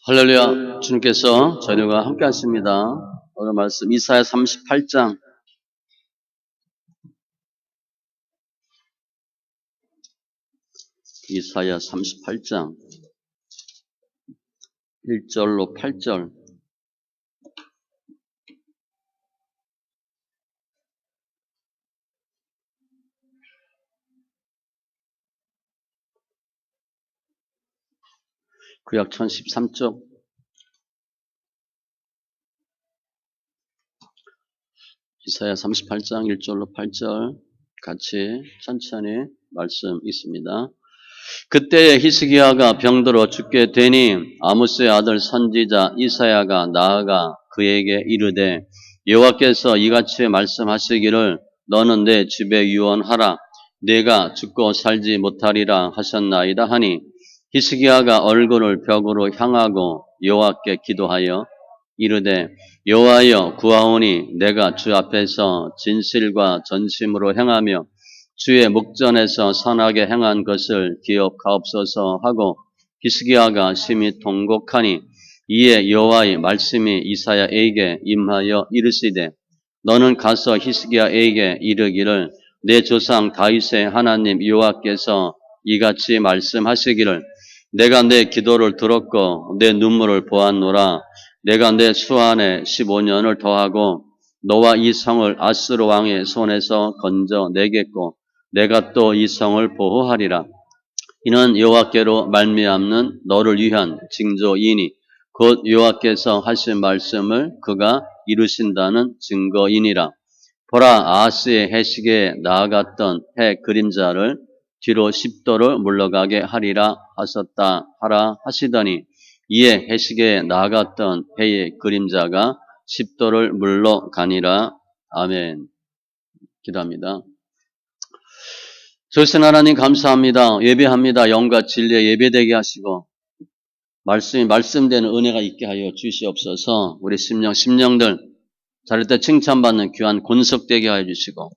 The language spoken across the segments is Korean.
할렐루야. 주님께서 저희들과 함께 하십니다. 오늘 말씀 이사야 38장 이사야 38장 1절로 8절. 구약 1013쪽. 이사야 38장 1절로 8절 같이 천천히 말씀 있습니다. 그때에 히스기야가 병들어 죽게 되니 아모스의 아들 선지자 이사야가 나아가 그에게 이르되 여호와께서 이같이 말씀하시기를 너는 내 집에 유언하라 내가 죽고 살지 못하리라 하셨나이다 하니 히스기야가 얼굴을 벽으로 향하고 여호와께 기도하여 이르되 여호와여 구하오니 내가 주 앞에서 진실과 전심으로 행하며 주의 목전에서 선하게 행한 것을 기억하옵소서 하고 히스기야가 심히 통곡하니 이에 여호와의 말씀이 이사야에게 임하여 이르시되 너는 가서 히스기야에게 이르기를 내 조상 다윗의 하나님 여호와께서 이같이 말씀하시기를 내가 내 기도를 들었고 내 눈물을 보았노라 내가 내 수 안에 15년을 더하고 너와 이 성을 아스루 왕의 손에서 건져 내겠고 내가 또 이 성을 보호하리라. 이는 여호와께로 말미암는 너를 위한 징조이니 곧 여호와께서 하신 말씀을 그가 이루신다는 증거이니라. 보라 아하스의 해식에 나아갔던 해 그림자를 뒤로 10도를 물러가게 하리라 하셨다 하라 하시더니 이에 해식에 나아갔던 해의 그림자가 10도를 물러가니라. 아멘. 기도합니다. 조신 하나님 감사합니다. 예배합니다. 영과 진리에 예배되게 하시고 말씀이 말씀되는 은혜가 있게 하여 주시옵소서. 우리 심령들 자릴 때 칭찬받는 귀한 권석되게 하여 주시고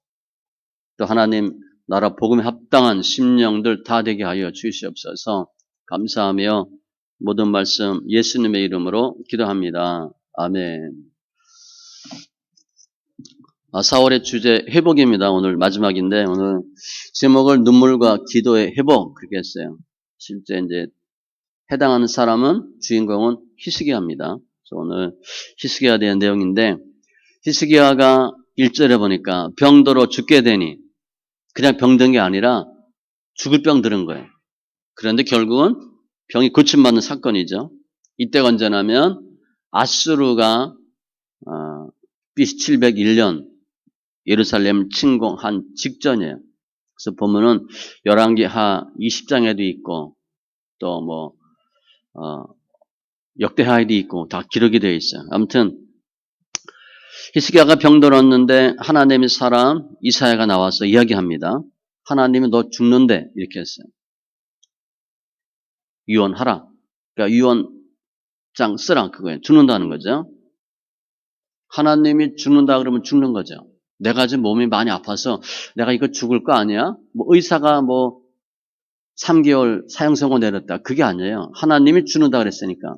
또 하나님 나라 복음에 합당한 심령들 다 되게 하여 주시옵소서. 감사하며 모든 말씀 예수님의 이름으로 기도합니다. 아멘. 4월의 주제 회복입니다. 오늘 마지막인데 오늘 제목을 눈물과 기도의 회복 그렇게 했어요. 실제 이제 해당하는 사람은 주인공은 히스기야입니다. 그래서 오늘 히스기야에 대한 내용인데 히스기야가 1절에 보니까 병들어 죽게 되니 그냥 병든 게 아니라 죽을 병 들은 거예요. 그런데 결국은 병이 고침받는 사건이죠. 이때가 언제냐면 아수르가 BC 701년 예루살렘 침공한 직전이에요. 그래서 보면은 열왕기하 20장에도 있고 또 역대하에도 있고 다 기록이 되어 있어요. 아무튼 히스기야가 병들었는데 하나님의 사람 이사야가 나와서 이야기합니다. 하나님이 너 죽는데 이렇게 했어요. 유언하라. 그러니까 유언장 쓰라 그거예요. 죽는다는 거죠. 하나님이 죽는다 그러면 죽는 거죠. 내가 지금 몸이 많이 아파서 내가 이거 죽을 거 아니야? 의사가 3개월 사형선고 내렸다. 그게 아니에요. 하나님이 죽는다 그랬으니까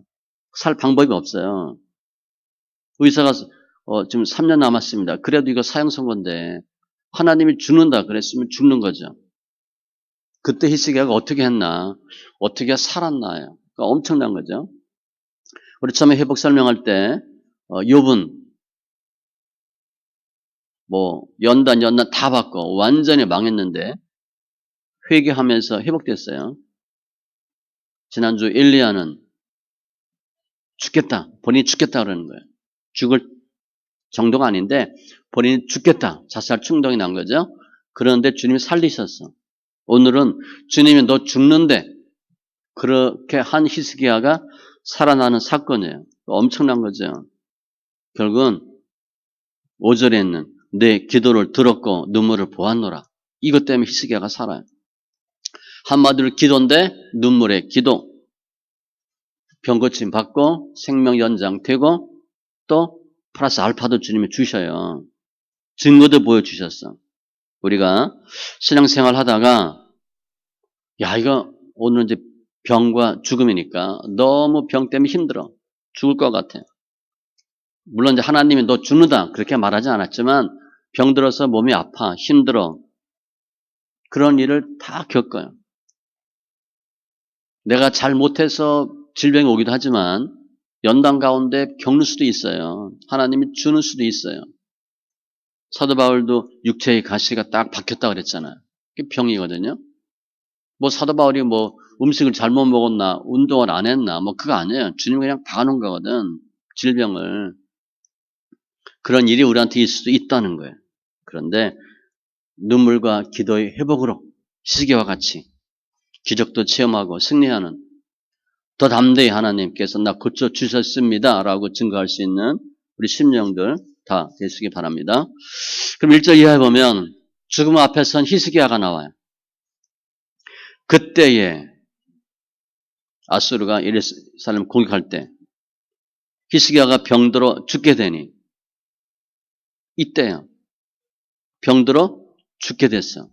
살 방법이 없어요. 의사가 지금 3년 남았습니다. 그래도 이거 사형선고인데 하나님이 죽는다 그랬으면 죽는 거죠. 그때 히스기야가 어떻게 했나? 어떻게 살았나요? 그러니까 엄청난 거죠. 우리 처음에 회복 설명할 때 욥은 연단 다 받고 완전히 망했는데 회개하면서 회복됐어요. 지난주 엘리야는 죽겠다. 본인이 죽겠다 그러는 거예요. 죽을 정도가 아닌데 본인이 죽겠다. 자살 충동이 난 거죠. 그런데 주님이 살리셨어. 오늘은 주님이 너 죽는데 그렇게 한 히스기야가 살아나는 사건이에요. 엄청난 거죠. 결국은 5절에 있는 내 기도를 들었고 눈물을 보았노라. 이것 때문에 히스기야가 살아요. 한마디로 기도인데 눈물의 기도. 병고침 받고 생명 연장되고 또 플러스 알파도 주님이 주셔요. 증거도 보여주셨어. 우리가 신앙생활 하다가 이거 오늘 이제 병과 죽음이니까 너무 병 때문에 힘들어. 죽을 것 같아. 물론 이제 하나님이 너 죽는다 그렇게 말하지 않았지만 병들어서 몸이 아파 힘들어. 그런 일을 다 겪어요. 내가 잘 못해서 질병이 오기도 하지만 연단 가운데 겪는 수도 있어요. 하나님이 주는 수도 있어요. 사도 바울도 육체의 가시가 딱 박혔다 그랬잖아요. 그게 병이거든요. 뭐 사도 바울이 뭐 음식을 잘못 먹었나 운동을 안 했나 뭐 그거 아니에요. 주님 그냥 박아놓은 거거든. 질병을. 그런 일이 우리한테 있을 수도 있다는 거예요. 그런데 눈물과 기도의 회복으로 시기와 같이 기적도 체험하고 승리하는 더 담대히 하나님께서 나 고쳐주셨습니다 라고 증거할 수 있는 우리 심령들 다 되시기 바랍니다. 그럼 1절 이하에 보면 죽음 앞에선 히스기야가 나와요. 그때에 아수르가 예루살렘 공격할 때 히스기야가 병들어 죽게 되니 이때요. 병들어 죽게 됐어.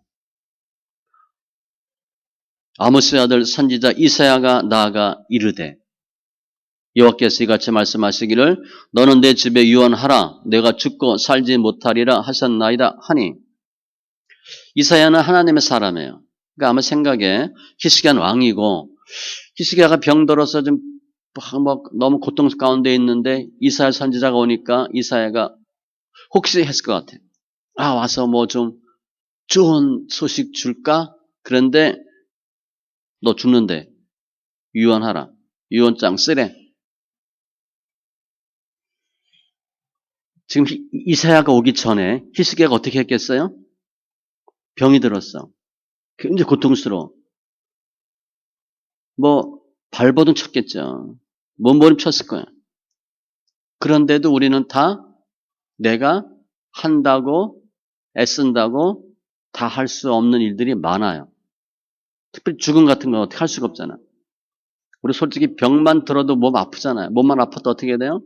아모스의 아들 선지자 이사야가 나아가 이르되 여호와께서 이같이 말씀하시기를 너는 내 집에 유언하라 내가 죽고 살지 못하리라 하셨나이다 하니 이사야는 하나님의 사람이에요. 그러니까 아마 생각에 히스기야는 왕이고 히스기야가 병들어서 좀 너무 고통 가운데 있는데 이사야 선지자가 오니까 이사야가 혹시 했을 것 같아요. 아 와서 뭐 좀 좋은 소식 줄까? 그런데 너 죽는데 유언하라. 유언장 쓰래. 지금 이사야가 오기 전에 히스기야가 어떻게 했겠어요? 병이 들었어. 굉장히 고통스러워. 뭐 발버둥 쳤겠죠. 몸부림쳤을 거야. 그런데도 우리는 다 내가 한다고 애쓴다고 다 할 수 없는 일들이 많아요. 특별히 죽음 같은 건 어떻게 할 수가 없잖아. 우리 솔직히 병만 들어도 몸 아프잖아요. 몸만 아파도 어떻게 돼요?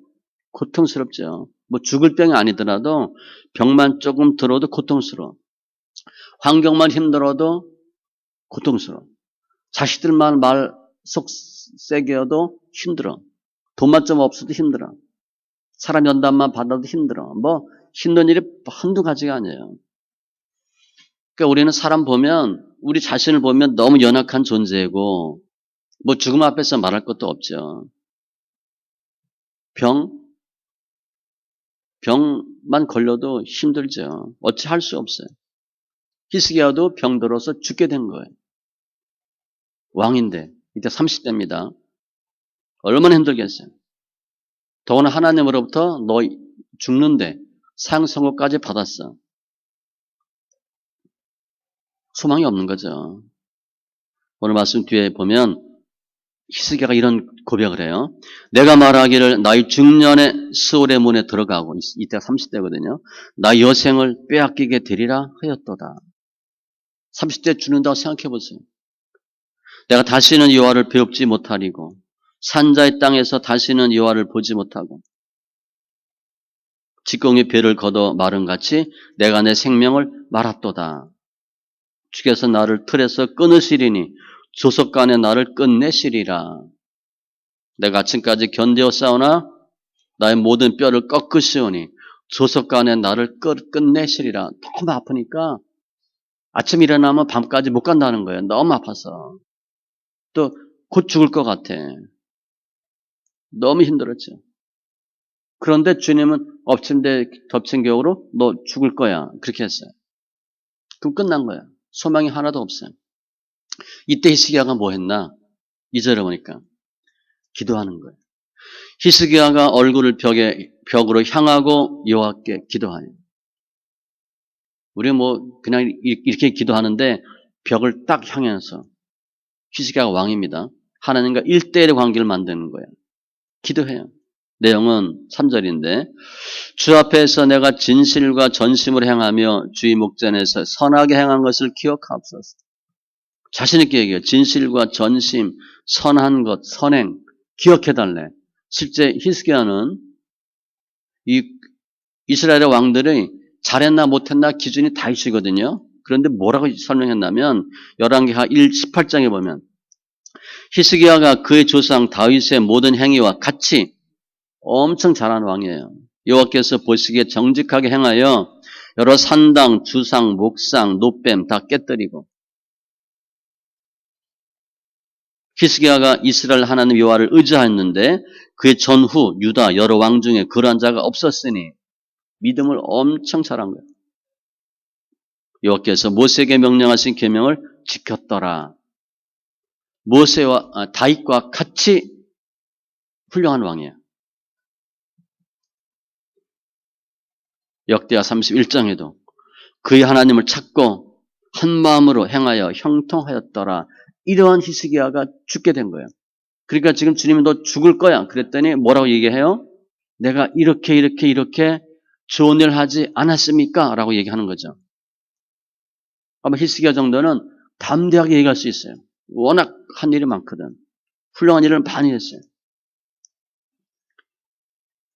고통스럽죠. 뭐 죽을 병이 아니더라도 병만 조금 들어도 고통스러워. 환경만 힘들어도 고통스러워. 자식들만 말 속 세게 해도 힘들어. 돈만 좀 없어도 힘들어. 사람 연단만 받아도 힘들어. 뭐 힘든 일이 한두 가지가 아니에요. 그러니까 우리는 사람 보면 우리 자신을 보면 너무 연약한 존재고 뭐 죽음 앞에서 말할 것도 없죠. 병만 걸려도 힘들죠. 어찌 할 수 없어요. 히스기야도 병들어서 죽게 된 거예요. 왕인데 이때 30대입니다. 얼마나 힘들겠어요. 더구나 하나님으로부터 너 죽는데 상선고까지 받았어. 소망이 없는 거죠. 오늘 말씀 뒤에 보면 히스기야가 이런 고백을 해요. 내가 말하기를 나의 중년에 스올의 문에 들어가고 이때가 30대거든요. 나의 여생을 빼앗기게 되리라 하였도다. 30대 죽는다고 생각해 보세요. 내가 다시는 여호와를 배웁지 못하리고 산자의 땅에서 다시는 여호와를 보지 못하고 직공의 배를 걷어 마른같이 내가 내 생명을 말았도다. 주께서 나를 틀에서 끊으시리니 조석간에 나를 끝내시리라. 내가 아침까지 견디어 싸우나 나의 모든 뼈를 꺾으시오니 조석간에 나를 끝내시리라. 너무 아프니까 아침 일어나면 밤까지 못 간다는 거예요. 너무 아파서. 또 곧 죽을 것 같아. 너무 힘들었죠. 그런데 주님은 덮친 격으로 너 죽을 거야. 그렇게 했어요. 그럼 끝난 거야. 소망이 하나도 없어요. 이때 히스기야가 뭐 했나? 2절에 보니까 기도하는 거예요. 히스기야가 얼굴을 벽으로 향하고 여호와께 기도하요. 우리 뭐 그냥 이렇게 기도하는데 벽을 딱 향해서 히스기야가 왕입니다. 하나님과 1대1의 관계를 만드는 거예요. 기도해요. 내용은 3절인데 주 앞에서 내가 진실과 전심으로 행하며 주의 목전에서 선하게 행한 것을 기억하옵소서. 자신 있게 얘기해요. 진실과 전심, 선한 것, 선행 기억해달래. 실제 히스기야는 이 이스라엘의 왕들이 잘했나 못했나 기준이 다이시거든요. 그런데 뭐라고 설명했냐면 열왕기하 1, 18장에 보면 히스기야가 그의 조상 다윗의 모든 행위와 같이 엄청 잘하는 왕이에요. 여호와께서 보시기에 정직하게 행하여 여러 산당, 주상, 목상, 노뱀 다 깨뜨리고 히스기야가 이스라엘 하나님 여호와를 의지하였는데 그의 전후 유다 여러 왕 중에 그러한 자가 없었으니 믿음을 엄청 잘한 거예요. 여호와께서 모세에게 명령하신 계명을 지켰더라. 모세와 다윗과 같이 훌륭한 왕이에요. 역대하 31장에도 그의 하나님을 찾고 한 마음으로 행하여 형통하였더라. 이러한 히스기야가 죽게 된 거예요. 그러니까 지금 주님이 너 죽을 거야. 그랬더니 뭐라고 얘기해요? 내가 이렇게 좋은 일 하지 않았습니까? 라고 얘기하는 거죠. 아마 히스기야 정도는 담대하게 얘기할 수 있어요. 워낙 한 일이 많거든. 훌륭한 일을 많이 했어요.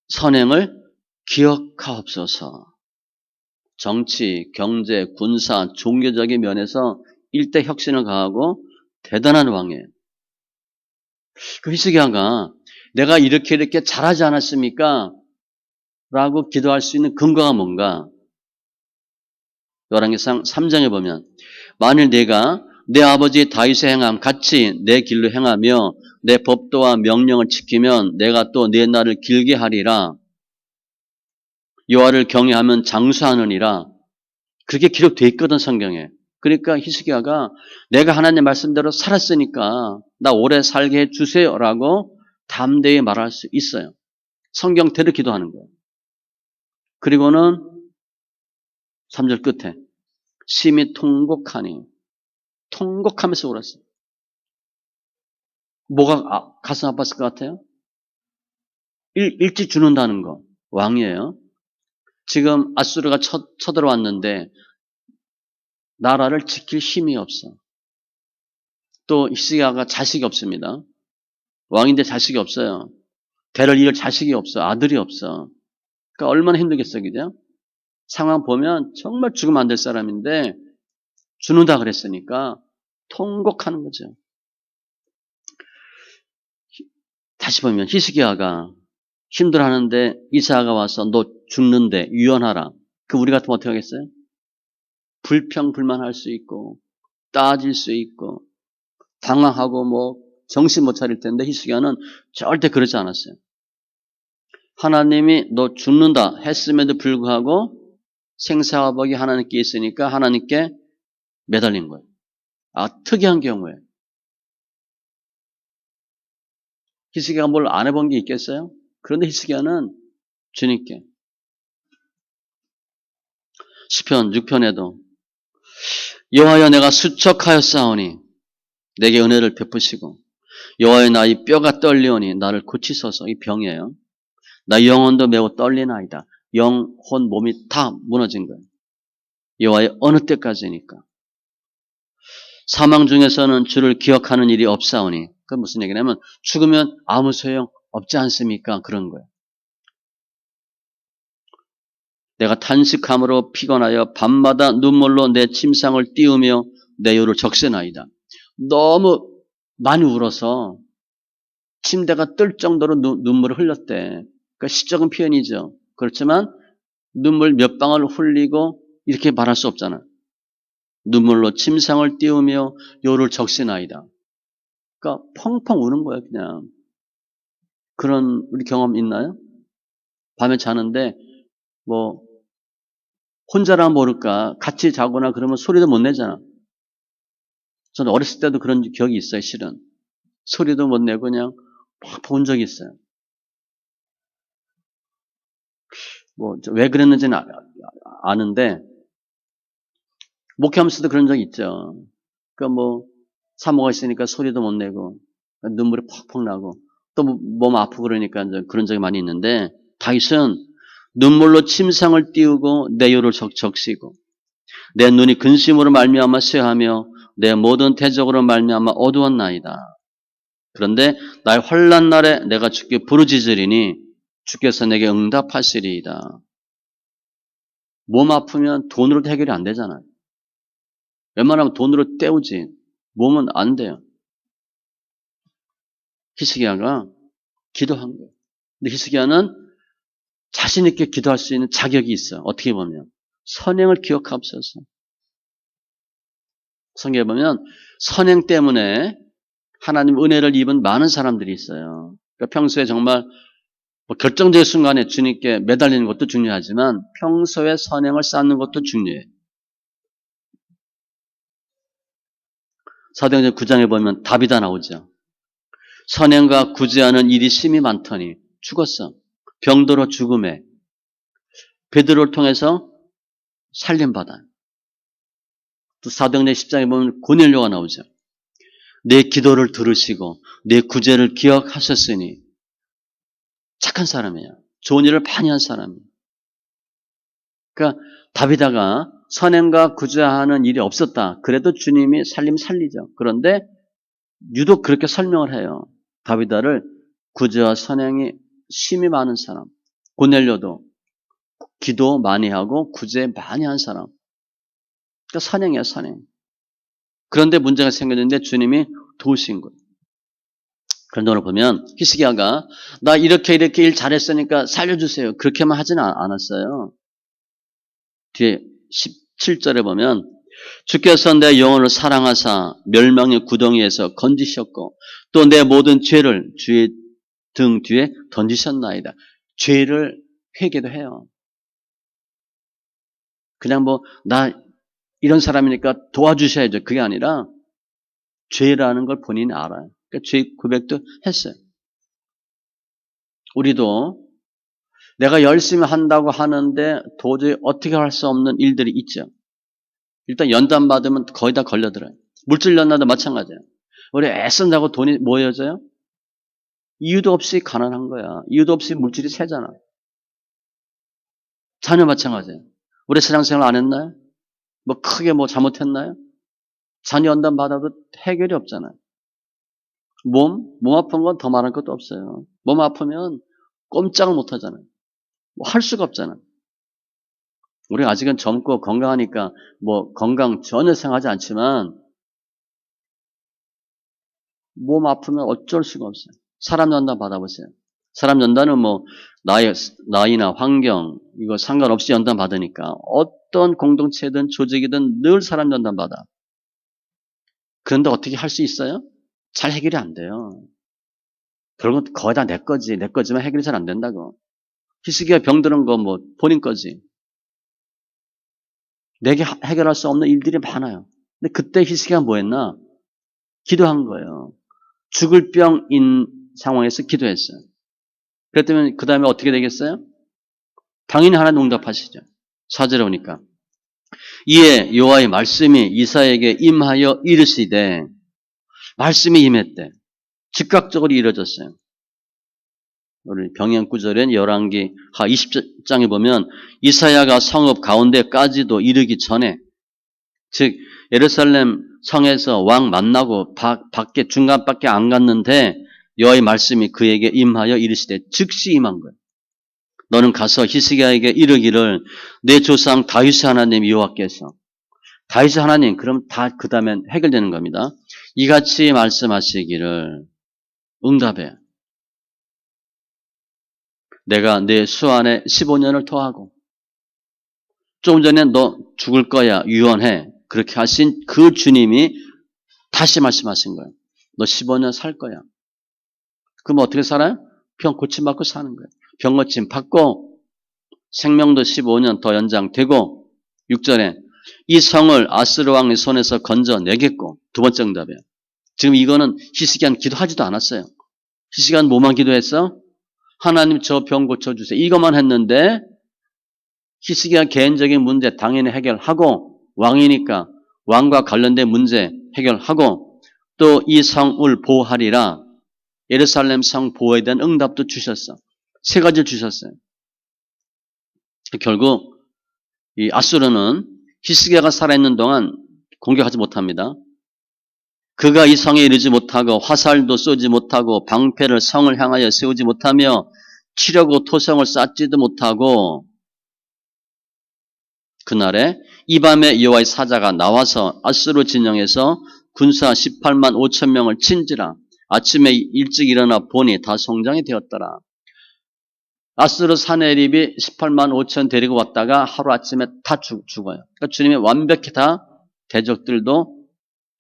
선행을 기억하옵소서. 정치, 경제, 군사, 종교적인 면에서 일대 혁신을 가하고 대단한 왕이에요. 그 히스기야가 내가 이렇게 잘하지 않았습니까? 라고 기도할 수 있는 근거가 뭔가? 열왕기상 3장에 보면 만일 내가 내 아버지 다윗의 행함 같이 내 길로 행하며 내 법도와 명령을 지키면 내가 또 내 날을 길게 하리라. 여호와를 경외하면 장수하느니라. 그렇게 기록되어 있거든 성경에. 그러니까 히스기야가 내가 하나님의 말씀대로 살았으니까 나 오래 살게 해주세요라고 담대히 말할 수 있어요. 성경대로 기도하는 거예요. 그리고는 3절 끝에 심히 통곡하니 통곡하면서 울었어요. 뭐가 가슴 아팠을 것 같아요? 일찍 죽는다는 거. 왕이에요. 지금 아수르가 쳐들어왔는데 나라를 지킬 힘이 없어. 또 히스기야가 자식이 없습니다. 왕인데 자식이 없어요. 대를 이을 자식이 없어. 아들이 없어. 그러니까 얼마나 힘들겠어요. 그죠? 상황 보면 정말 죽으면 안 될 사람인데 죽는다 그랬으니까 통곡하는 거죠. 다시 보면 히스기야가 힘들어하는데 이사야가 와서 너 죽는데 유언하라. 그 우리 같으면 어떻게 하겠어요? 불평불만할 수 있고 따질 수 있고 당황하고 뭐 정신 못 차릴 텐데 히스기야는 절대 그러지 않았어요. 하나님이 너 죽는다 했음에도 불구하고 생사화복이 하나님께 있으니까 하나님께 매달린 거예요. 특이한 경우에 히스기야가 뭘 안 해본 게 있겠어요? 그런데 히스기야는 주님께 시편 6편에도 여호와여 내가 수척하였사오니 내게 은혜를 베푸시고 여호와여 나의 뼈가 떨리오니 나를 고치소서. 이 병이에요. 나 영혼도 매우 떨리나이다. 영혼 몸이 다 무너진 거예요. 여호와의 어느 때까지니까. 사망 중에서는 주를 기억하는 일이 없사오니 그건 무슨 얘기냐면 죽으면 아무 소용 없지 않습니까? 그런 거예요. 내가 탄식함으로 피곤하여 밤마다 눈물로 내 침상을 띄우며 내 혀를 적세나이다. 너무 많이 울어서 침대가 뜰 정도로 눈물을 흘렸대. 그러니까 시적인 표현이죠. 그렇지만 눈물 몇 방울 흘리고 이렇게 말할 수 없잖아. 눈물로 침상을 띄우며 혀를 적시나이다. 그러니까 펑펑 우는 거예요, 그냥. 그런 우리 경험 있나요? 밤에 자는데 뭐 혼자라 모를까 같이 자거나 그러면 소리도 못 내잖아. 저는 어렸을 때도 그런 기억이 있어요, 실은. 소리도 못 내고 그냥 막 본 적이 있어요. 뭐 왜 그랬는지는 아는데 목회하면서도 그런 적이 있죠. 그러니까 뭐 사모가 있으니까 소리도 못 내고 눈물이 퍽퍽 나고 또 몸 아프고 그러니까 이제 그런 적이 많이 있는데 다윗은 눈물로 침상을 띄우고 내 혀를 적시고 내 눈이 근심으로 말미암아 쇠하며 내 모든 태적으로 말미암아 어두웠나이다. 그런데 나의 환난 날에 내가 주께 부르짖으리니 주께서 내게 응답하시리이다. 몸 아프면 돈으로도 해결이 안 되잖아요. 웬만하면 돈으로 때우지. 몸은 안 돼요. 히스기야가 기도한 거예요. 근데 히스기야는 자신 있게 기도할 수 있는 자격이 있어. 어떻게 보면 선행을 기억하옵소서. 성경에 보면 선행 때문에 하나님 은혜를 입은 많은 사람들이 있어요. 그러니까 평소에 정말 결정적인 순간에 주님께 매달리는 것도 중요하지만 평소에 선행을 쌓는 것도 중요해요. 사도행전 9장에 보면 다비다 나오죠. 선행과 구제하는 일이 심히 많더니 죽었어. 병들어 죽음에 베드로를 통해서 살림받아. 또 사도행전 10장에 보면 고넬료가 나오죠. 내 기도를 들으시고 내 구제를 기억하셨으니 착한 사람이에요. 좋은 일을 많이 한 사람이에요. 그러니까 다비다가 선행과 구제하는 일이 없었다. 그래도 주님이 살리죠. 그런데 유독 그렇게 설명을 해요. 다비다를 구제와 선행이 심히 많은 사람. 고넬료도 기도 많이 하고 구제 많이 한 사람. 그러니까 선행이야, 선행. 그런데 문제가 생겼는데 주님이 도우신 거예요. 그런데 오늘 보면 히스기야가 나 이렇게 일 잘했으니까 살려주세요. 그렇게만 하지는 않았어요. 뒤에 17절에 보면 주께서 내 영혼을 사랑하사 멸망의 구덩이에서 건지셨고 또 내 모든 죄를 주의 등 뒤에 던지셨나이다. 죄를 회개도 해요. 그냥 나 이런 사람이니까 도와주셔야죠. 그게 아니라 죄라는 걸 본인이 알아요. 그러니까 죄 고백도 했어요. 우리도 내가 열심히 한다고 하는데 도저히 어떻게 할 수 없는 일들이 있죠. 일단 연단 받으면 거의 다 걸려들어요. 물질 연단도 마찬가지예요. 우리 애쓴다고 돈이 모여져요? 이유도 없이 가난한 거야. 이유도 없이 물질이 새잖아. 자녀 마찬가지예요. 우리 신앙생활 안 했나요? 크게 잘못했나요? 자녀 연단 받아도 해결이 없잖아요. 몸 아픈 건 더 말할 것도 없어요. 몸 아프면 꼼짝을 못 하잖아요. 할 수가 없잖아요. 우리 아직은 젊고 건강하니까 건강 전혀 생각하지 않지만 몸 아프면 어쩔 수가 없어요. 사람 연단 받아보세요. 사람 연단은 나이나 환경 이거 상관없이 연단 받으니까 어떤 공동체든 조직이든 늘 사람 연단 받아. 그런데 어떻게 할 수 있어요? 잘 해결이 안 돼요. 결국은 거의 다 내 거지만 해결이 잘 안 된다고. 히스기야 병드는 거 본인 거지. 내게 해결할 수 없는 일들이 많아요. 근데 그때 히스기야가 뭐 했나? 기도한 거예요. 죽을 병인 상황에서 기도했어요. 그랬더니 그 다음에 어떻게 되겠어요? 당연히 하나님 응답하시죠. 4절에 오니까 이에 여호와의 말씀이 이사야에게 임하여 이르시되 말씀이 임했대. 즉각적으로 이루어졌어요. 우리 병행 구절엔 열왕기 하 20장에 보면 이사야가 성읍 가운데까지도 이르기 전에 즉 예루살렘 성에서 왕 만나고 밖에 중간밖에 안 갔는데 여호와의 말씀이 그에게 임하여 이르시되 즉시 임한 거예요. 너는 가서 히스기야에게 이르기를 내 조상 다윗의 하나님 여호와께서 다윗의 하나님 그럼 다 그 다음엔 해결되는 겁니다. 이같이 말씀하시기를 응답해. 내가 내 수 안에 15년을 더하고 조금 전에 너 죽을 거야 유언해 그렇게 하신 그 주님이 다시 말씀하신 거예요. 너 15년 살 거야. 그럼 어떻게 살아요? 병 고침받고 사는 거예요. 병 고침 받고 생명도 15년 더 연장되고 6절에 이 성을 아스르 왕의 손에서 건져내겠고 두 번째 응답이에요. 지금 이거는 히스기야는 기도하지도 않았어요. 히스기야는 뭐만 기도했어? 하나님 저 병 고쳐주세요. 이것만 했는데 히스기야 개인적인 문제 당연히 해결하고 왕이니까 왕과 관련된 문제 해결하고 또 이 성을 보호하리라 예루살렘 성 보호에 대한 응답도 주셨어. 세 가지를 주셨어요. 결국 이 아수르는 히스기야가 살아있는 동안 공격하지 못합니다. 그가 이 성에 이르지 못하고 화살도 쏘지 못하고 방패를 성을 향하여 세우지 못하며 치려고 토성을 쌓지도 못하고 그날에 이 밤에 여호와의 사자가 나와서 아수르 진영에서 군사 18만 5천 명을 친지라 아침에 일찍 일어나 보니 다 성장이 되었더라. 아스르 사내립이 18만 5천 데리고 왔다가 하루아침에 다 죽어요. 그러니까 주님이 완벽히 다 대적들도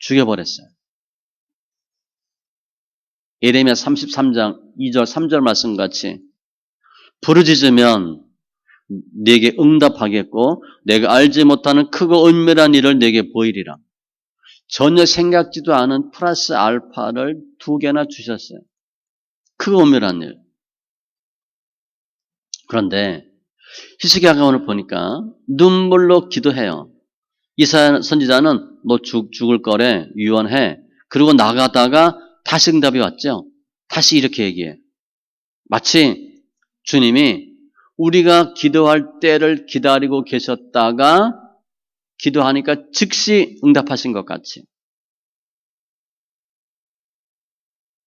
죽여버렸어요. 예레미야 33장 2절 3절 말씀같이 부르짖으면 네게 응답하겠고 내가 알지 못하는 크고 은밀한 일을 네게 보이리라. 전혀 생각지도 않은 플러스 알파를 2개나 주셨어요. 크고 은밀한 일. 그런데 히스기야가 오늘 보니까 눈물로 기도해요. 이사야 선지자는 너 죽을 거래 유언해. 그리고 나가다가 다시 응답이 왔죠. 다시 이렇게 얘기해. 마치 주님이 우리가 기도할 때를 기다리고 계셨다가 기도하니까 즉시 응답하신 것 같이.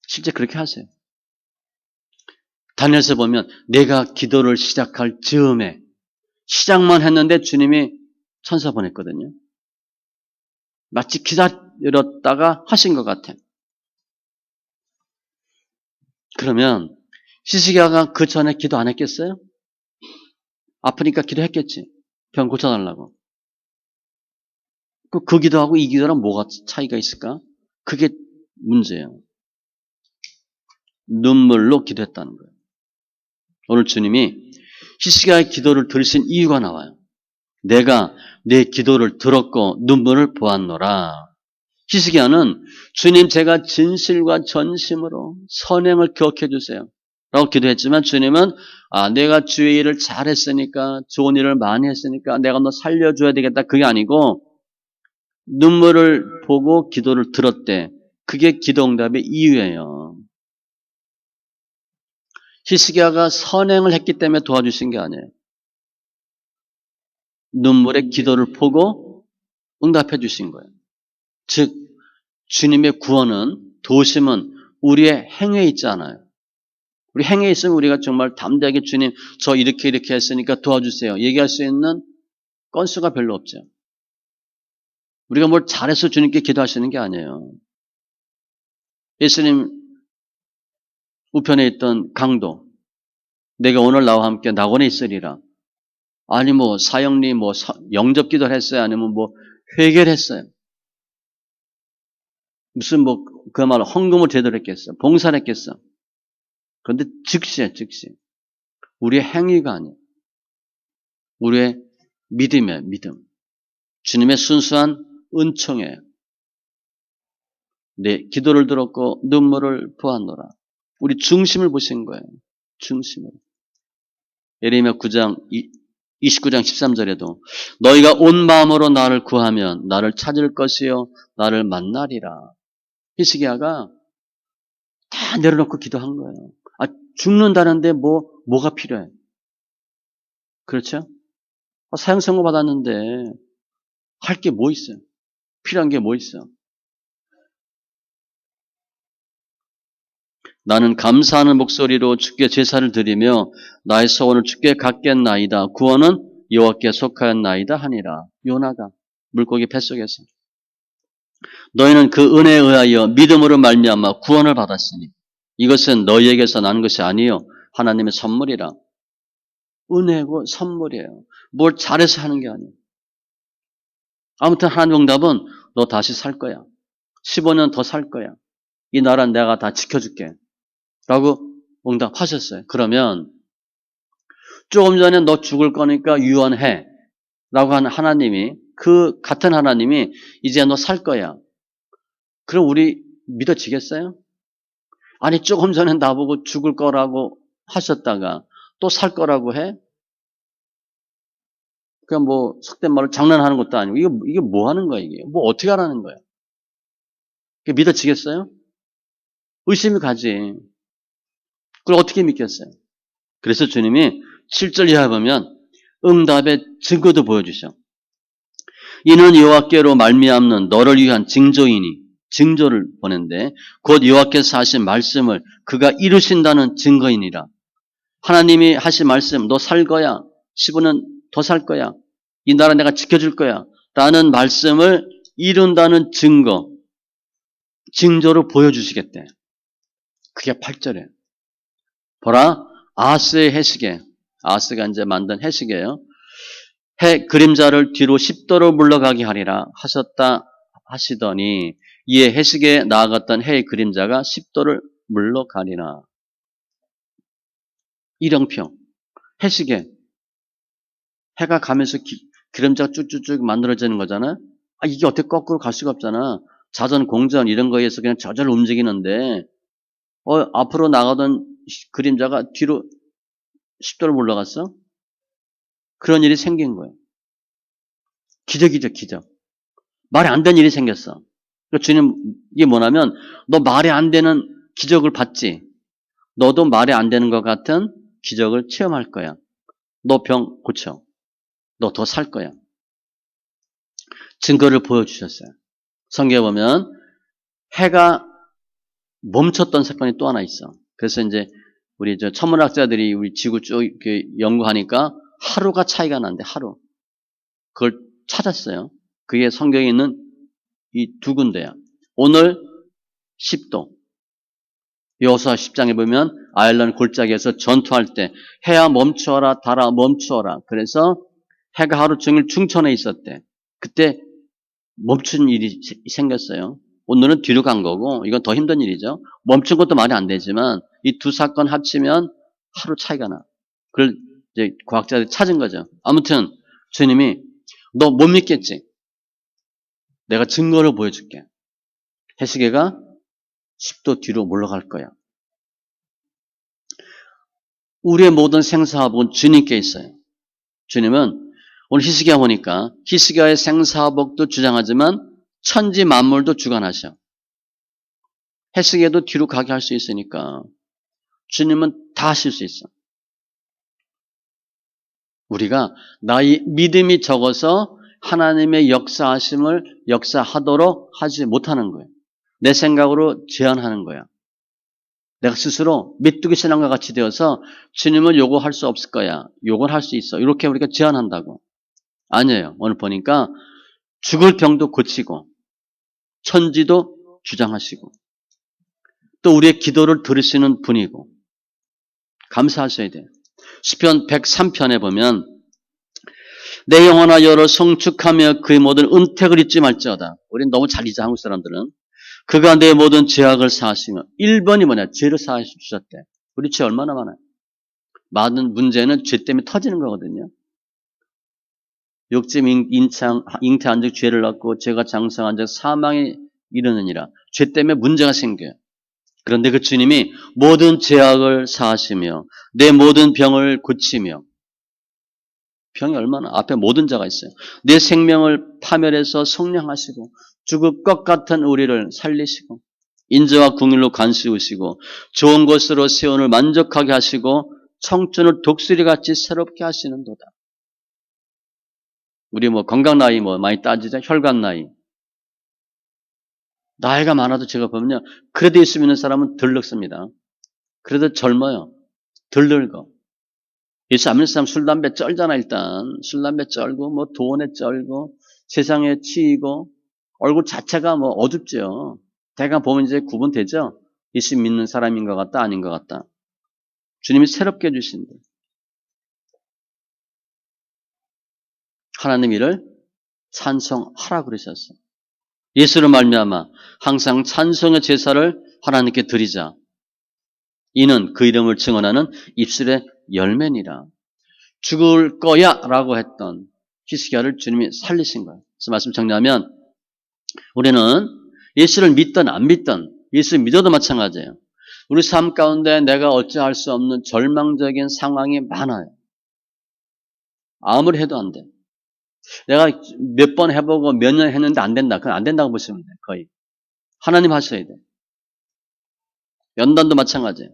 실제 그렇게 하세요. 다니엘서 보면 내가 기도를 시작할 즈음에 시작만 했는데 주님이 천사 보냈거든요. 마치 기다렸다가 하신 것 같아. 그러면 히스기야가 그 전에 기도 안 했겠어요? 아프니까 기도했겠지. 병 고쳐달라고. 그 기도하고 이 기도랑 뭐가 차이가 있을까? 그게 문제예요. 눈물로 기도했다는 거예요. 오늘 주님이 히스기야의 기도를 들으신 이유가 나와요. 내가 내 기도를 들었고 눈물을 보았노라. 히스기야는 주님 제가 진실과 전심으로 선행을 기억해 주세요. 라고 기도했지만 주님은 내가 주의 일을 잘했으니까 좋은 일을 많이 했으니까 내가 너 살려줘야 되겠다. 그게 아니고 눈물을 보고 기도를 들었대. 그게 기도응답의 이유예요. 히스기야가 선행을 했기 때문에 도와주신 게 아니에요. 눈물의 기도를 보고 응답해 주신 거예요. 즉 주님의 구원은 도우심은 우리의 행위에 있지 않아요. 우리 행위에 있으면 우리가 정말 담대하게 주님 저 이렇게 했으니까 도와주세요. 얘기할 수 있는 건수가 별로 없죠. 우리가 뭘 잘해서 주님께 기도하시는 게 아니에요. 예수님 우편에 있던 강도 내가 오늘 나와 함께 낙원에 있으리라. 아니 사형리 영접 기도를 했어요. 아니면 회개를 했어요. 무슨 그야말로 헌금을 제대로 했겠어. 봉사를 했겠어. 그런데 즉시에 즉시. 우리의 행위가 아니에요. 우리의 믿음이에요. 믿음. 주님의 순수한 은총이에요. 내 기도를 들었고 눈물을 보았노라. 우리 중심을 보신 거예요. 중심을. 예레미야 9장 29장 13절에도 너희가 온 마음으로 나를 구하면 나를 찾을 것이요 나를 만나리라. 히스기야가 다 내려놓고 기도한 거예요. 죽는다는데 뭐가 필요해? 그렇죠? 사형 선고 받았는데 할 게 뭐 있어요? 필요한 게 뭐 있어? 나는 감사하는 목소리로 주께 제사를 드리며 나의 소원을 주께 갖겠나이다. 구원은 여호와께 속하였나이다 하니라. 요나가 물고기 뱃속에서 너희는 그 은혜에 의하여 믿음으로 말미암아 구원을 받았으니 이것은 너희에게서 난 것이 아니요 하나님의 선물이라. 은혜고 선물이에요. 뭘 잘해서 하는 게 아니에요. 아무튼 하나님 응답은 너 다시 살 거야. 15년 더 살 거야. 이 나라는 내가 다 지켜줄게. 라고 응답하셨어요. 그러면 조금 전에 너 죽을 거니까 유언해. 라고 한 하나님이 그 같은 하나님이 이제 너 살 거야. 그럼 우리 믿어지겠어요? 아니 조금 전에 나보고 죽을 거라고 하셨다가 또 살 거라고 해? 그냥 속된 말로 장난하는 것도 아니고 이게 뭐 하는 거야 이게? 어떻게 하라는 거야? 이게 믿어지겠어요? 의심이 가지. 그걸 어떻게 믿겠어요? 그래서 주님이 7절 이하에 보면 응답의 증거도 보여주셔. 이는 여호와께로 말미암는 너를 위한 징조이니 징조를 보낸데 곧 여호와께서 하신 말씀을 그가 이루신다는 증거이니라. 하나님이 하신 말씀 너 살 거야. 15년 더 살 거야. 이 나라 내가 지켜줄 거야. 라는 말씀을 이룬다는 증거, 징조를 보여주시겠대. 그게 8절이에요. 보라, 아하스의 해시계. 아하스가 이제 만든 해시계예요. 해 그림자를 뒤로 10도로 물러가게 하리라 하셨다 하시더니 이에 해시계에 나아갔던 해의 그림자가 10도를 물러가리라. 일형표. 해시계. 해가 가면서 그림자가 쭉쭉쭉 만들어지는 거잖아. 이게 어떻게 거꾸로 갈 수가 없잖아. 자전, 공전 이런 거에 서 그냥 저절로 움직이는데 앞으로 나가던 그림자가 뒤로 10도를 물러갔어? 그런 일이 생긴 거예요. 기적이죠, 기적. 말이 안 되는 일이 생겼어. 그러니까 주님, 이게 뭐냐면, 너 말이 안 되는 기적을 봤지? 너도 말이 안 되는 것 같은 기적을 체험할 거야. 너 병 고쳐. 너 더 살 거야. 증거를 보여주셨어요. 성경에 보면, 해가 멈췄던 사건이 또 하나 있어. 그래서 이제, 우리 천문학자들이 우리 지구 쭉 이렇게 연구하니까 하루가 차이가 난대, 하루. 그걸 찾았어요. 그게 성경에 있는 이 두 군데야. 오늘 10도. 여호수아 10장에 보면 아일랜드 골짜기에서 전투할 때 해야 멈추어라, 달아 멈추어라. 그래서 해가 하루 종일 충천에 있었대. 그때 멈춘 일이 생겼어요. 오늘은 뒤로 간 거고 이건 더 힘든 일이죠. 멈춘 것도 말이 안 되지만 이 두 사건 합치면 하루 차이가 나. 그걸 이제 과학자들이 찾은 거죠. 아무튼 주님이 너 못 믿겠지? 내가 증거를 보여줄게. 해시계가 10도 뒤로 물러갈 거야. 우리의 모든 생사화복은 주님께 있어요. 주님은 오늘 히스기야 보니까 히스기야의 생사화복도 주장하지만 천지 만물도 주관하셔. 해시계도 뒤로 가게 할 수 있으니까 주님은 다 하실 수 있어. 우리가 나의 믿음이 적어서 하나님의 역사하도록 하지 못하는 거예요. 내 생각으로 제한하는 거야. 내가 스스로 메뚜기 신앙과 같이 되어서 주님은 요거 할 수 없을 거야. 요걸 할 수 있어. 이렇게 우리가 제한한다고. 아니에요. 오늘 보니까 죽을 병도 고치고 천지도 주장하시고 또 우리의 기도를 들으시는 분이고 감사하셔야 돼요. 시편 103편에 보면 내 영혼아 여러 성축하며 그의 모든 은택을 잊지 말지어다. 우리는 너무 잘 잊어 한국 사람들은. 그가 내 모든 죄악을 사하시며 1번이 뭐냐? 죄를 사하셨대. 우리 죄 얼마나 많아요. 많은 문제는 죄 때문에 터지는 거거든요. 욕심 잉태한 즉 죄를 낳고 죄가 장성한 즉 사망에 이르느니라. 죄 때문에 문제가 생겨요. 그런데 그 주님이 모든 죄악을 사하시며 내 모든 병을 고치며 병이 얼마나 앞에 모든 자가 있어요. 내 생명을 파멸해서 성령하시고 죽을 것 같은 우리를 살리시고 인자와 궁일로 간수우시고 좋은 것으로 세원을 만족하게 하시고 청춘을 독수리같이 새롭게 하시는도다. 우리 건강 나이 많이 따지자. 혈관 나이. 나이가 많아도 제가 보면요. 그래도 예수 믿는 사람은 덜 늙습니다. 그래도 젊어요. 덜 늙어. 예수 안 믿는 사람 술, 담배 쩔잖아, 일단. 술, 담배 쩔고, 돈에 쩔고, 세상에 치이고, 얼굴 자체가 어둡죠. 대강 보면 이제 구분되죠? 예수 믿는 사람인 것 같다, 아닌 것 같다. 주님이 새롭게 해주신다. 하나님 이를 찬송하라 그러셨어. 예수를 말미암아 항상 찬송의 제사를 하나님께 드리자. 이는 그 이름을 증언하는 입술의 열매니라. 죽을 거야 라고 했던 히스기야를 주님이 살리신 거예요. 그래서 말씀 정리하면 우리는 예수를 믿든 안 믿든 예수 믿어도 마찬가지예요. 우리 삶 가운데 내가 어찌할 수 없는 절망적인 상황이 많아요. 아무리 해도 안 돼. 내가 몇 번 해보고 몇 년 했는데 안 된다. 그건 안 된다고 보시면 돼요. 거의. 하나님 하셔야 돼. 연단도 마찬가지예요.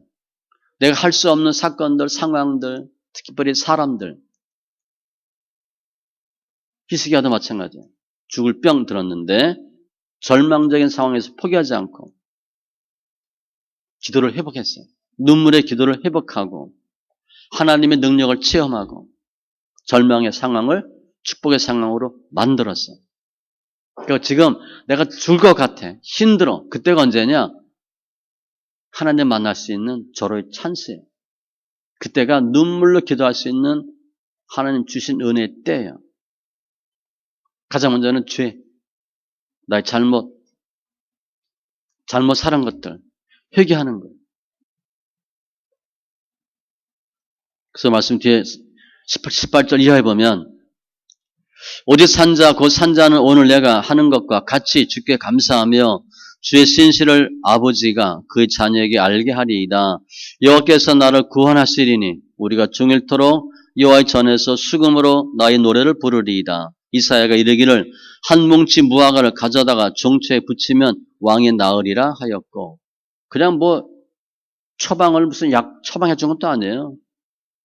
내가 할 수 없는 사건들, 상황들, 특별히 사람들. 히스기야도 마찬가지예요. 죽을 병 들었는데 절망적인 상황에서 포기하지 않고 기도를 회복했어요. 눈물의 기도를 회복하고 하나님의 능력을 체험하고 절망의 상황을 축복의 상황으로 만들었어. 그러니까 지금 내가 죽을 것 같아. 힘들어. 그때가 언제냐? 하나님 만날 수 있는 절호의 찬스예요. 그때가 눈물로 기도할 수 있는 하나님 주신 은혜의 때예요. 가장 먼저는 죄, 나의 잘못 살은 것들 회개하는 거예요. 그래서 말씀 뒤에 18절 이하에 보면 오직 산자 곧 산자는 오늘 내가 하는 것과 같이 주께 감사하며 주의 신실을 아버지가 그 자녀에게 알게 하리이다. 여호와께서 나를 구원하시리니 우리가 종일토록 여호와의 전에서 수금으로 나의 노래를 부르리이다. 이사야가 이르기를 한 뭉치 무화과를 가져다가 종초에 붙이면 왕이 나으리라 하였고, 그냥 뭐 처방을 무슨 약 처방해 준 것도 아니에요.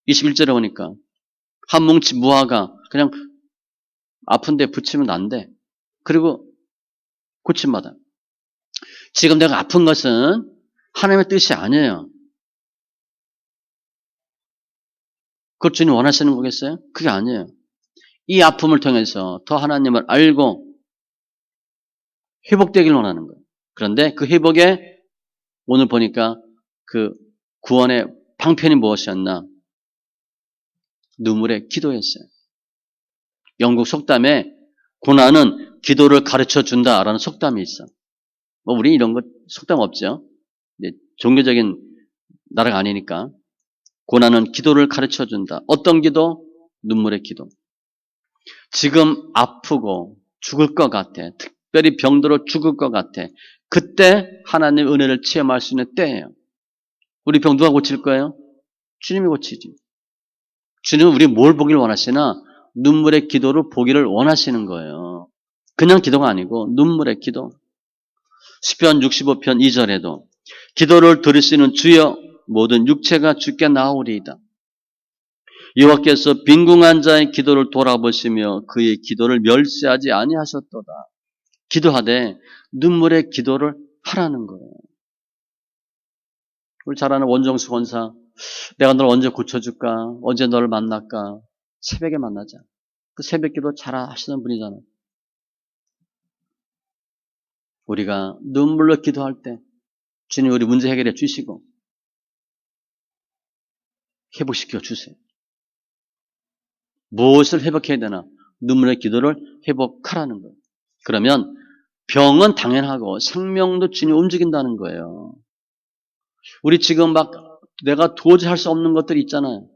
21절에 보니까 한 뭉치 무화과 그냥 아픈데 붙이면 안 돼. 그리고 고침마다. 지금 내가 아픈 것은 하나님의 뜻이 아니에요. 그걸 주님 원하시는 거겠어요? 그게 아니에요. 이 아픔을 통해서 더 하나님을 알고 회복되길 원하는 거예요. 그런데 그 회복에 오늘 보니까 그 구원의 방편이 무엇이었나? 눈물의 기도였어요. 영국 속담에 고난은 기도를 가르쳐 준다라는 속담이 있어. 뭐 우리 이런 거 속담 없죠. 종교적인 나라가 아니니까. 고난은 기도를 가르쳐 준다. 어떤 기도? 눈물의 기도. 지금 아프고 죽을 것 같아. 특별히 병들어 죽을 것 같아. 그때 하나님의 은혜를 체험할 수 있는 때예요. 우리 병 누가 고칠 거예요? 주님이 고치지. 주님은 우리 뭘 보길 원하시나? 눈물의 기도를 보기를 원하시는 거예요. 그냥 기도가 아니고 눈물의 기도. 시편 65편 2절에도 기도를 들으시는 주여 모든 육체가 주께 나오리이다. 여호와께서 빈궁한 자의 기도를 돌아보시며 그의 기도를 멸시하지 아니하셨도다. 기도하되 눈물의 기도를 하라는 거예요. 우리 잘 아는 원정수 권사, 내가 널 언제 고쳐줄까? 언제 너를 만날까? 새벽에 만나자. 그 새벽 기도 잘 하시는 분이잖아요. 우리가 눈물로 기도할 때 주님 우리 문제 해결해 주시고 회복시켜 주세요. 무엇을 회복해야 되나? 눈물의 기도를 회복하라는 거예요. 그러면 병은 당연하고 생명도 주님 움직인다는 거예요. 우리 지금 막 내가 도저히 할 수 없는 것들이 있잖아요.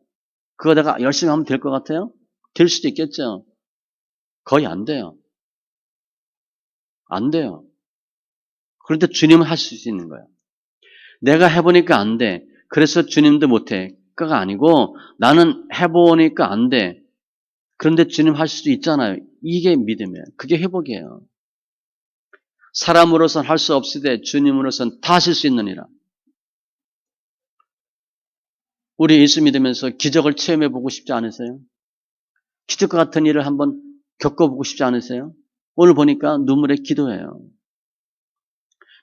그거 내가 열심히 하면 될 것 같아요? 될 수도 있겠죠. 거의 안 돼요. 안 돼요. 그런데 주님은 할 수 있는 거예요. 내가 해보니까 안 돼. 그래서 주님도 못해. 그가 아니고 나는 해보니까 안 돼. 그런데 주님 할 수도 있잖아요. 이게 믿음이에요. 그게 회복이에요. 사람으로선 할 수 없으되 주님으로선 다 하실 수 있느니라. 우리 예수 믿으면서 기적을 체험해 보고 싶지 않으세요? 기적과 같은 일을 한번 겪어보고 싶지 않으세요? 오늘 보니까 눈물의 기도예요.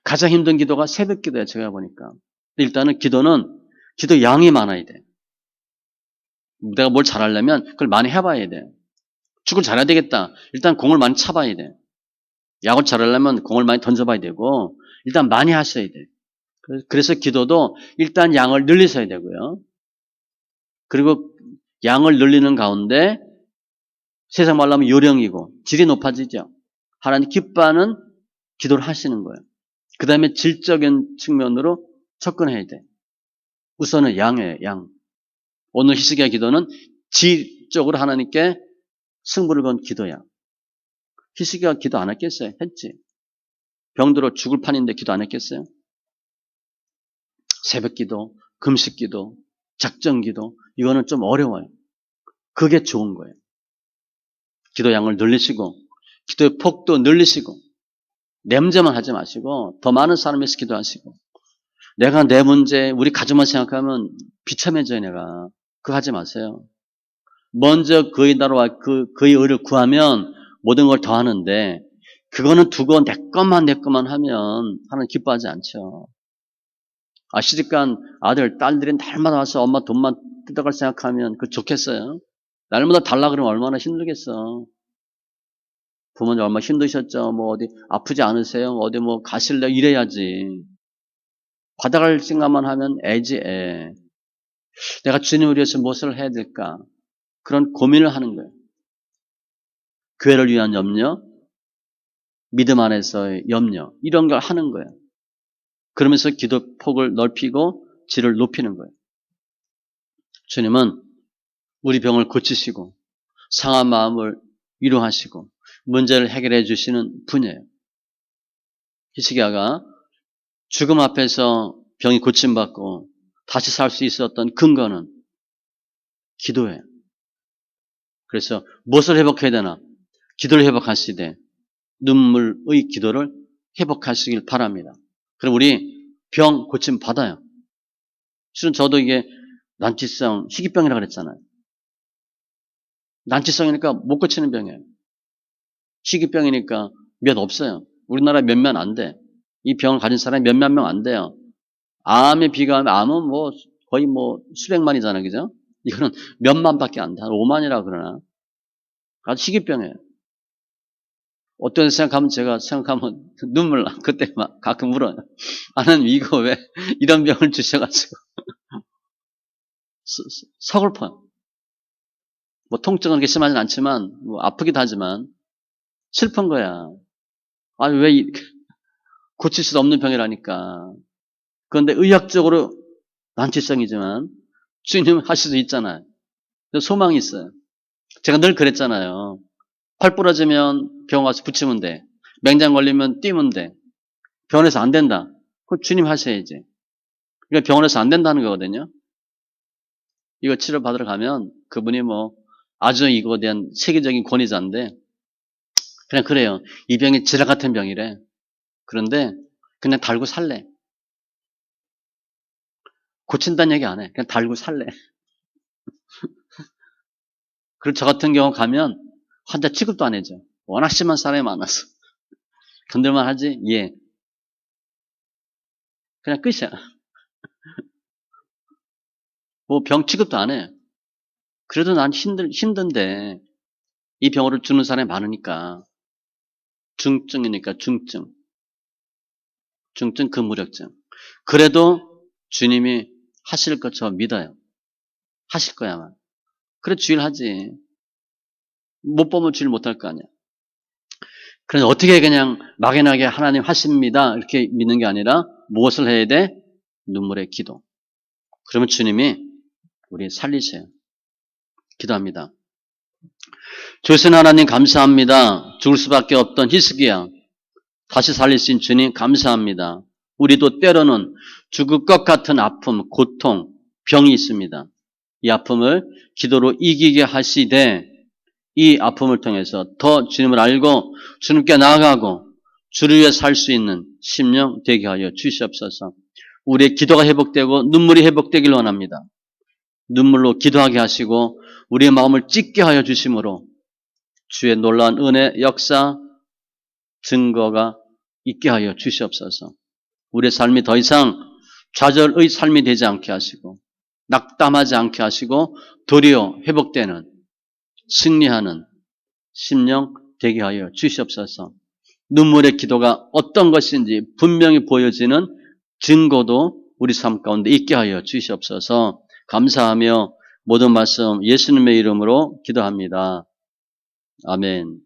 가장 힘든 기도가 새벽 기도예요. 제가 보니까. 일단은 기도는 기도 양이 많아야 돼. 내가 뭘 잘하려면 그걸 많이 해봐야 돼. 축구를 잘해야 되겠다. 일단 공을 많이 차봐야 돼. 야구를 잘하려면 공을 많이 던져봐야 되고 일단 많이 하셔야 돼. 그래서 기도도 일단 양을 늘리셔야 되고요. 그리고 양을 늘리는 가운데 세상 말로 하면 요령이고 질이 높아지죠. 하나님 기뻐하는 기도를 하시는 거예요. 그 다음에 질적인 측면으로 접근해야 돼. 우선은 양이에요. 양. 오늘 히스기야 기도는 질적으로 하나님께 승부를 건 기도야. 히스기야 기도 안 했겠어요? 했지. 병들어 죽을 판인데 기도 안 했겠어요? 새벽 기도, 금식 기도, 작정 기도 이거는 좀 어려워요. 그게 좋은 거예요. 기도 양을 늘리시고 기도의 폭도 늘리시고 냄새만 하지 마시고 더 많은 사람에서 기도하시고 내가 내 문제 우리 가족만 생각하면 비참해져요. 내가 그거 하지 마세요. 먼저 그의 나라와 그의 의를 구하면 모든 걸 더 하는데 그거는 두고 내 것만 하면 하나님 기뻐하지 않죠. 시집간 아들 딸들이 날마다 와서 엄마 돈만 뜯어갈 생각하면 그 좋겠어요. 날마다 달라 그러면 얼마나 힘들겠어. 부모님 얼마나 힘드셨죠. 뭐 어디 아프지 않으세요? 어디 뭐 가실래? 이래야지. 받아갈 생각만 하면 애지 애. 내가 주님을 위해서 무엇을 해야 될까? 그런 고민을 하는 거예요. 교회를 위한 염려, 믿음 안에서의 염려, 이런 걸 하는 거예요. 그러면서 기도 폭을 넓히고 질을 높이는 거예요. 주님은 우리 병을 고치시고 상한 마음을 위로하시고 문제를 해결해 주시는 분이에요. 히스기야가 죽음 앞에서 병이 고침받고 다시 살 수 있었던 근거는 기도예요. 그래서 무엇을 회복해야 되나? 기도를 회복하시되 눈물의 기도를 회복하시길 바랍니다. 그럼 우리 병 고침 받아요. 실은 저도 이게 난치성 희귀병이라고 그랬잖아요. 난치성이니까 못 고치는 병이에요. 희귀병이니까 몇 없어요. 우리나라에 몇몇 안 돼. 이 병을 가진 사람이 몇몇 명 안 돼요. 암에 비교하면 암은 뭐 거의 뭐 수백만이잖아요. 그죠? 이거는 몇만밖에 안 돼. 한 5만이라 그러나. 아주 희귀병이에요. 어떤 생각하면 제가 생각하면 눈물 나. 그때 막 가끔 울어요. 하나님 이거 왜 이런 병을 주셔가지고 서글퍼요. 뭐 통증은 그렇게 심하진 않지만 뭐 아프기도 하지만 슬픈 거야. 아니 왜 고칠 수 없는 병이라니까. 그런데 의학적으로 난치성이지만 주님 하실 수 있잖아요. 소망이 있어요. 제가 늘 그랬잖아요. 팔 부러지면 병원 가서 붙이면 돼. 맹장 걸리면 뛰면 돼. 병원에서 안 된다. 그럼 주님 하셔야지. 그러니까 병원에서 안 된다는 거거든요. 이거 치료 받으러 가면 그분이 뭐 아주 이거에 대한 세계적인 권위자인데 그냥 그래요. 이 병이 지라 같은 병이래. 그런데 그냥 달고 살래. 고친다는 얘기 안 해. 그냥 달고 살래. 그리고 저 같은 경우 가면 환자 취급도 안 해줘. 워낙 심한 사람이 많아서. 건들만 하지? 예. 그냥 끝이야. 뭐 병 취급도 안 해. 그래도 난 힘든데 이 병으로 죽는 사람이 많으니까. 중증이니까 중증. 중증 근무력증. 그래도 주님이 하실 것 저 믿어요. 하실 거야 아마. 그래 주일 하지. 못 보면 주일 못할 거 아니야. 그래서 어떻게 그냥 막연하게 하나님 하십니다 이렇게 믿는 게 아니라 무엇을 해야 돼? 눈물의 기도. 그러면 주님이 우리 살리세요. 기도합니다. 조신 하나님 감사합니다. 죽을 수밖에 없던 히스기야 다시 살리신 주님 감사합니다. 우리도 때로는 죽을 것 같은 아픔, 고통, 병이 있습니다. 이 아픔을 기도로 이기게 하시되 이 아픔을 통해서 더 주님을 알고 주님께 나아가고 주를 위해 살 수 있는 심령 되게 하여 주시옵소서. 우리의 기도가 회복되고 눈물이 회복되길 원합니다. 눈물로 기도하게 하시고 우리의 마음을 찢게 하여 주심으로 주의 놀라운 은혜, 역사, 증거가 있게 하여 주시옵소서. 우리의 삶이 더 이상 좌절의 삶이 되지 않게 하시고 낙담하지 않게 하시고 도리어 회복되는 승리하는 심령 되게 하여 주시옵소서. 눈물의 기도가 어떤 것인지 분명히 보여지는 증거도 우리 삶 가운데 있게 하여 주시옵소서. 감사하며 모든 말씀 예수님의 이름으로 기도합니다. 아멘.